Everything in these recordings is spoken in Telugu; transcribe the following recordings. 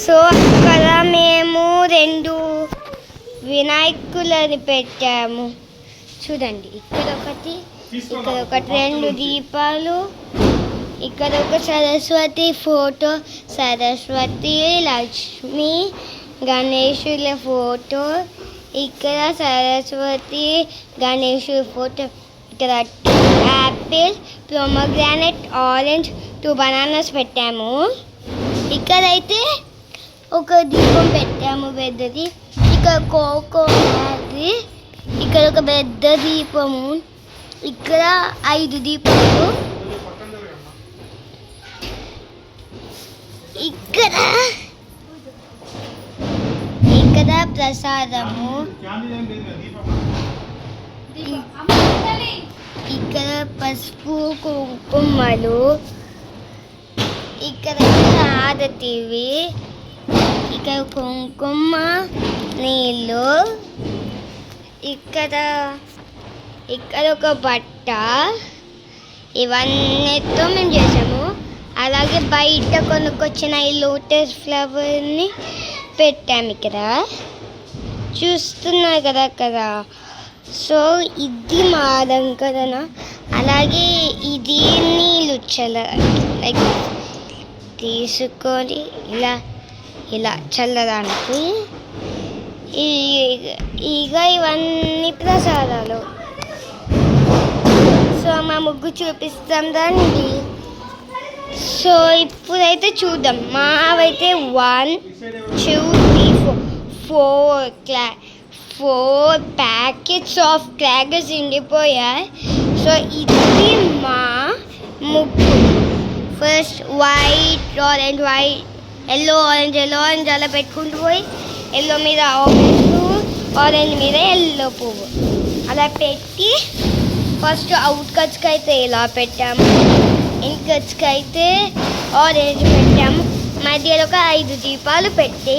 సో అక్కడ మేము 2 వినాయకులని పెట్టాము. చూడండి, ఇక్కడ ఒకటి 2 దీపాలు, ఇక్కడ ఒక సరస్వతి ఫోటో, సరస్వతి, లక్ష్మి, గణేశుల ఫోటో, ఇక్కడ సరస్వతి గణేశుల ఫోటో, ఇక్కడ యాపిల్, ప్రొమోగ్రానైట్, ఆరెంజ్, 2 బనానాస్ పెట్టాము. ఇక్కడైతే ఒక దీపం పెట్టాము పెద్దది, ఇక్కడ కోకో అది, ఇక్కడ ఒక పెద్ద దీపము, ఇక్కడ 5 దీపాలు, ఇక్కడ ప్రసాదము, ఇక్కడ పసుపు కుంకుమలు, ఇక్కడ హారతివి, ఇక్కడ కుంకుమ నీళ్ళు, ఇక్కడ ఒక బట్ట, ఇవన్నీతో మేము చేసాము. అలాగే బయట కొనుక్కొచ్చిన ఈ లోటస్ ఫ్లవర్ని పెట్టాము. ఇక్కడ చూస్తున్నారు కదా. సో ఇది మా అలంకరణ. అలాగే ఇది నీళ్ళు లైక్ తీసుకొని ఇలా చల్లడానికి. ఇక ఇవన్నీ ప్రసాదాలు. సో మా ముగ్గు చూపిస్తాం దానికి. సో ఇప్పుడైతే చూద్దాం. మావైతే 1 2 3 4 ప్యాకెట్స్ ఆఫ్ క్రాకర్స్ ఉండిపోయాయి. సో ఇది మా ముగ్గు. ఫస్ట్ వైట్ ఎల్లో ఆరెంజ్ అలా పెట్టుకుంటూ పోయి ఎల్లో మీద ఆరెంజ్ మీద ఎల్లో పువ్వు అలా పెట్టి ఫస్ట్ అవుట్ కట్స్కి అయితే ఇలా పెట్టాము, ఇన్ కట్స్కి అయితే ఆరెంజ్ పెట్టాము. మధ్యలో ఒక 5 దీపాలు పెట్టి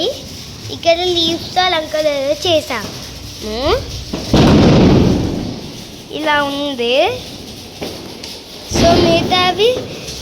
ఇక్కడ లీవ్స్తో అలంకరణ చేసాము. ఇలా ఉంది. సో మిగతావి